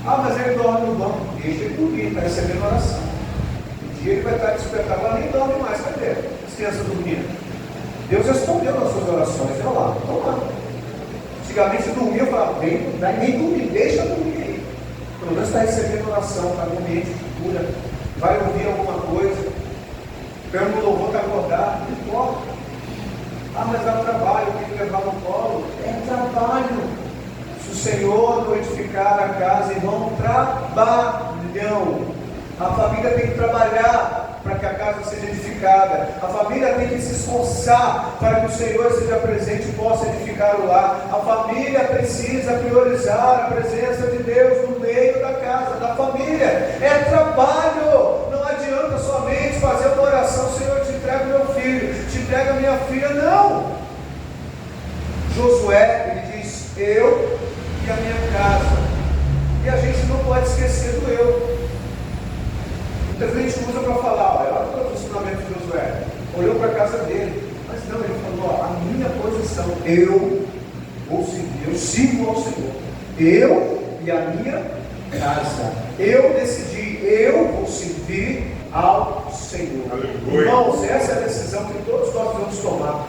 Ah, mas ele dorme no banco. Deixa ele dormir, está recebendo oração. Um dia ele vai estar despertado, agora nem dorme mais. Cadê as crianças dormindo? Deus respondeu nas suas orações. Olha lá, estão lá. Antigamente eu dormia, eu falava, nem dormir, deixa dormir aí. Pelo menos está recebendo oração, está no ambiente de cura, vai ouvir alguma coisa. Pelo no louvor, está acordado, não importa. Ah, mas dá trabalho, tem que levar no colo. É trabalho. Se o Senhor não edificar a casa, irmão, trabalhão. A família tem que trabalhar para que a casa seja edificada. A família tem que se esforçar para que o Senhor seja presente e possa edificar o lar. A família precisa priorizar a presença de Deus no meio da casa, da família. É trabalho. Não adianta somente fazer uma oração: Senhor, te entrego meu filho, te entrego a minha filha. Não. Josué, ele diz: eu e a minha casa. E a gente não pode esquecer do eu. Muitas vezes a gente usa para falar: olha o posicionamento de Josué, olhou para a casa dele, mas não, ele falou: a minha posição, eu vou seguir, eu sigo ao Senhor, eu e a minha casa. Eu decidi, eu vou servir ao Senhor. Irmãos, essa é a decisão que todos nós vamos tomar.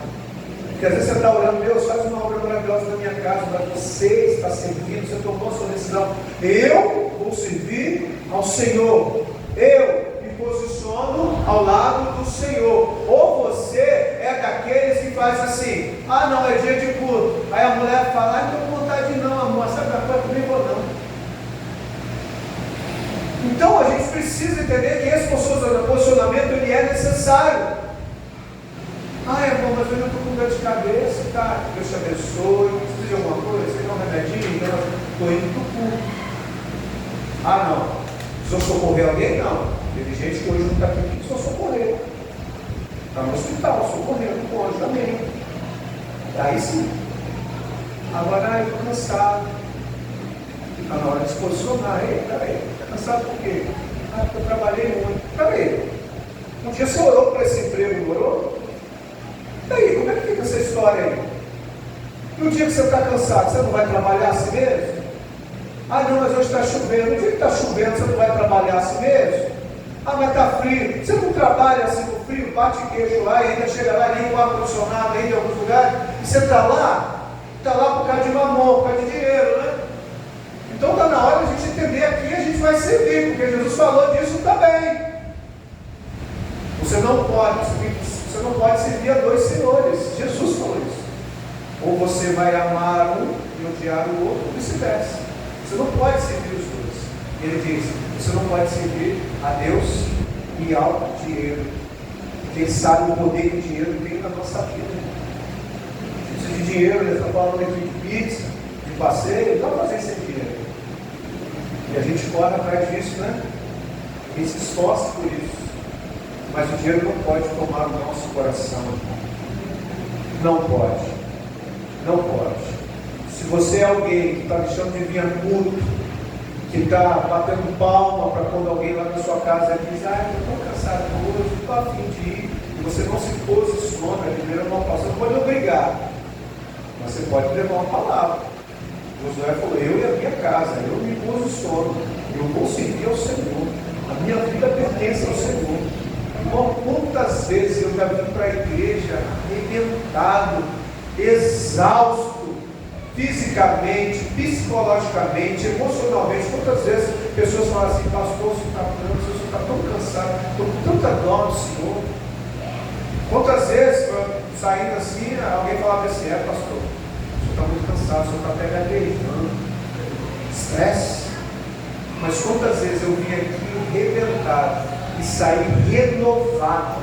Porque às vezes você está orando: Deus, faz uma obra maravilhosa na minha casa, mas você está servindo, você tomou a sua decisão. Eu vou servir ao Senhor. Eu me posiciono ao lado do Senhor. Ou você é daqueles que faz assim: ah, não, é dia de culto. Aí a mulher fala: ah, não estou com vontade não, amor, sabe da coisa, nem vou não. Então a gente precisa entender que esse posicionamento ele é necessário. Ah, irmão, mas eu não estou com dor de cabeça, tá? Deus te abençoe. Precisa de alguma coisa? Você quer um remedinho? Então, estou indo para o culto. Ah, não. Precisou socorrer alguém? Não. Teve gente que hoje não está aqui, precisou socorrer. Está no hospital, socorrendo com anjo, amém. Aí sim. Agora, eu estou cansado. Está na hora de se posicionar. Ei, peraí, está cansado por quê? Ah, porque eu trabalhei muito. Peraí. Um dia você orou para esse emprego, não orou? E aí, como é que fica essa história aí? E o dia que você está cansado, você não vai trabalhar assim mesmo? Ah, não, mas hoje está chovendo. No dia que está chovendo, você não vai trabalhar assim mesmo? Ah, mas está frio. Você não trabalha assim no frio, bate queijo lá e ainda chega lá e liga o ar-condicionado ainda em alguns lugares. E você está lá por causa de mamão, por causa de dinheiro, né? Então está na hora de a gente entender aqui, a gente vai servir, porque Jesus falou disso também. Você não pode servir a dois senhores. Jesus falou isso. Ou você vai amar um e odiar o outro, ou vice-versa. Você não pode servir os dois. Ele diz: você não pode servir a Deus e ao dinheiro. Quem sabe o poder que o dinheiro tem na nossa vida. Se precisa de dinheiro, ele está falando aqui de pizza, de passeio, não fazer sem dinheiro. E a gente corre atrás disso, né? A gente se esforça por isso. Mas o dinheiro não pode tomar o nosso coração. Não pode. Não pode. Se você é alguém que está deixando de vir a culto, que está batendo palma para quando alguém lá na sua casa diz: ah, eu estou cansado hoje, não estou a fim de ir, e você não se posiciona, primeiro não passa, você não pode obrigar, mas você pode levar uma palavra. Josué falou: eu e a minha casa, eu me posiciono, eu vou servir ao Senhor, a minha vida pertence ao Senhor. Irmão, quantas vezes eu já vim para a igreja arrebentado, exausto, fisicamente, psicologicamente, emocionalmente. Quantas vezes pessoas falam assim: pastor, você está tão cansado, estou com tanta dó no Senhor. Quantas vezes, saindo assim, alguém falava assim: pastor, o senhor está muito cansado, o senhor está até gaguejando, estresse. Mas quantas vezes eu vim aqui arrebentado e saí renovado.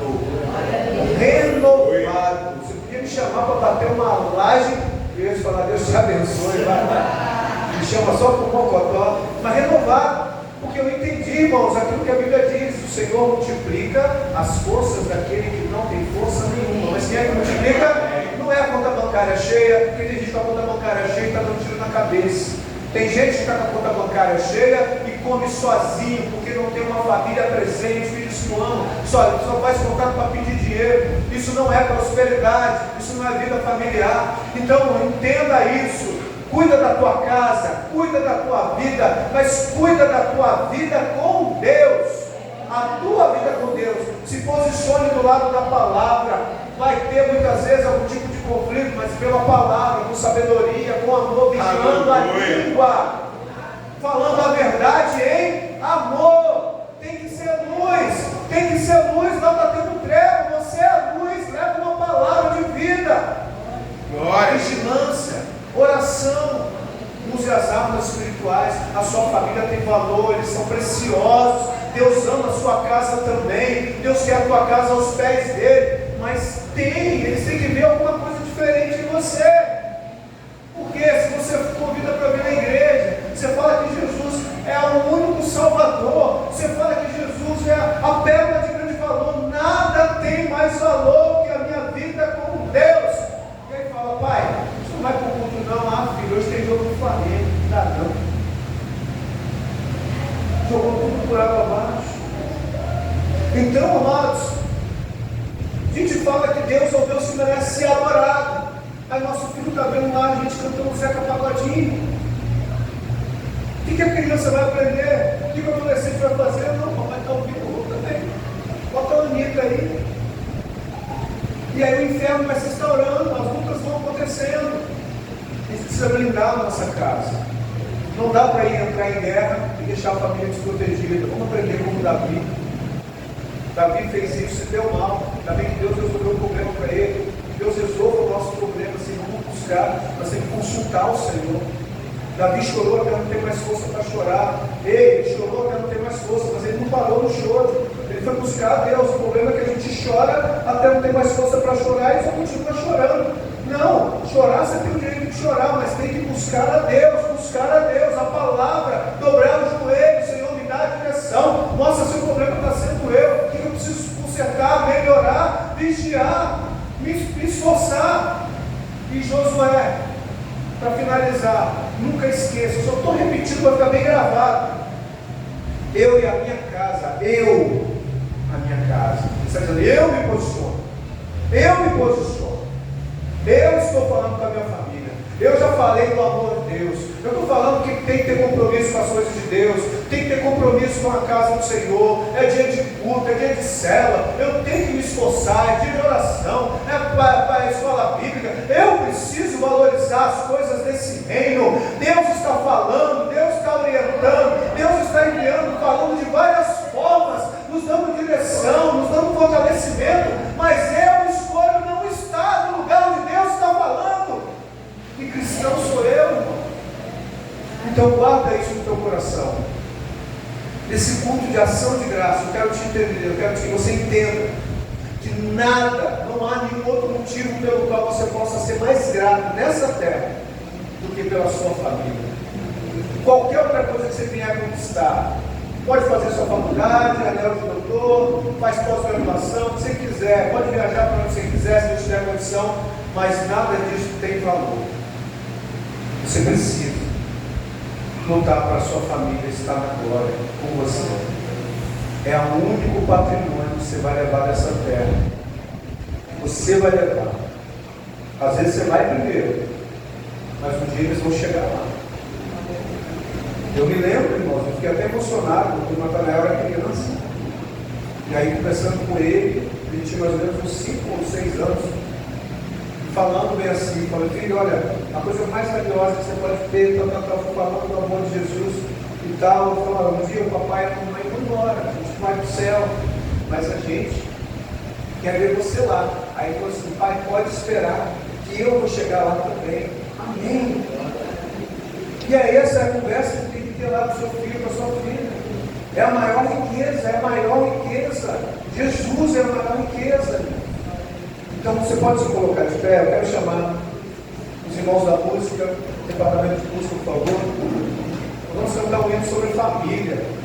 Você podia me chamar para bater uma laje e eu ia falar: Deus te abençoe, vai lá. Me chama só para o mocotó, mas renovado. Porque eu entendi, irmãos, aquilo que a Bíblia diz: o Senhor multiplica as forças daquele que não tem força nenhuma. Mas quem é que multiplica? Não é a conta bancária cheia, porque tem gente com a conta bancária cheia e está dando tiro na cabeça. Tem gente que está com a conta bancária cheia e come sozinho, porque não tem uma família presente, filhos que amam, só faz contato para pedir dinheiro. Isso não é prosperidade, isso não é vida familiar. Então entenda isso. Cuida da tua casa, cuida da tua vida, mas cuida da tua vida com Deus. A tua vida com Deus. Se posicione do lado da palavra. Vai ter muitas vezes algum tipo de conflito, mas pela palavra, com sabedoria, com amor, vigiando a língua, falando a verdade em amor. Tem que ser luz, não está tendo treva. Você é luz, leva uma palavra de vida. Glória. Vigilância, oração. Use as armas espirituais. A sua família tem valor, eles são preciosos. Deus ama a sua casa também. Deus quer a tua casa aos pés dele. Mas eles têm que ver alguma coisa diferente em você. Porque se você convida para vir na igreja, você fala que Jesus é o único Salvador, você fala que Jesus é a pedra de grande valor, nada tem mais valor que a minha vida com Deus. E aí fala: pai, você não vai para o culto não? Filho, hoje tem jogo do Flamengo, não dá não. Jogou tudo por água abaixo. Então, amados, a gente fala que Deus é o Deus que merece ser adorado. Aí nosso filho está vendo lá a gente cantando Zeca Pagodinho. O que a criança vai aprender? O que o adolescente vai fazer? Não, papai está ouvindo também. Bota a Anitta aí. E aí o inferno vai se instaurando, as lutas vão acontecendo. A gente precisa blindar a nossa casa. Não dá para entrar em guerra e deixar a família desprotegida. Vamos aprender como Davi. Davi fez isso, se deu mal. Ainda bem que Deus resolveu o problema para ele. Deus resolva o nosso problema sem buscar, mas sem consultar o Senhor. Davi chorou até não ter mais força para chorar. Ele chorou até não ter mais força, mas ele não parou no choro. Ele foi buscar a Deus. O problema é que a gente chora até não ter mais força para chorar e só continua chorando. Não, chorar você tem o direito de chorar, mas tem que buscar a Deus, a palavra, dobrar o joelho. Senhor, me dá a direção. Mostra se o problema está sendo eu. O que eu preciso consertar, melhorar, vigiar, me esforçar. E Josué, para finalizar, nunca esqueça, só estou repetindo para ficar bem gravado. Eu e a minha casa, a minha casa. Você está dizendo: eu me posiciono. Eu estou falando com a minha família. Eu já falei do amor de Deus. Eu estou falando que tem que ter compromisso com as coisas de Deus. Tem que ter compromisso com a casa do Senhor. É dia de culto, é dia de célula. Eu tenho que me esforçar, é dia de oração, é para a escola bíblica. Eu preciso valorizar as coisas desse reino. Deus está falando, Deus está orientando, Deus está enviando, falando de várias formas, nos dando direção, nos dando fortalecimento. Mas eu escolho não estar no lugar onde Deus está falando. E cristão sou eu, irmão. Então guarda isso no teu coração. Nesse culto de ação de graça, eu quero te entender, eu quero que você entenda que nada, não há nenhum outro motivo pelo qual você possa ser mais grato nessa terra do que pela sua família. Qualquer outra coisa que você venha a conquistar, pode fazer sua faculdade, anel de doutor, faz pós-graduação, o que você quiser, pode viajar para onde você quiser, se Deus tiver condição, mas nada disso tem valor. Você precisa lutar para a sua família estar na glória com você. É o único patrimônio que você vai levar dessa terra. Você vai levar. Às vezes você vai primeiro, mas um dia eles vão chegar lá. me lembro, irmãos, eu fiquei até emocionado, quando o Natanael era criança. E aí, conversando com ele tinha mais ou menos uns 5 ou 6 anos, falando bem assim, falando, filho, olha, a coisa mais valiosa que você pode ter, falando do amor de Jesus e tal. Eu falava, um dia o papai e a mamãe vão embora, a gente vai para o céu, mas a gente quer ver você lá. Aí ele falou assim, pai, pode esperar, que eu vou chegar lá também. Amém. E aí essa é a conversa que tem que ter lá com o seu filho, com a sua filha. É a maior riqueza, é a maior riqueza. Jesus é a maior riqueza. Então você pode se colocar de pé. Eu quero chamar os irmãos da música, departamento de música, por favor. Nós vamos cantar um hino sobre família.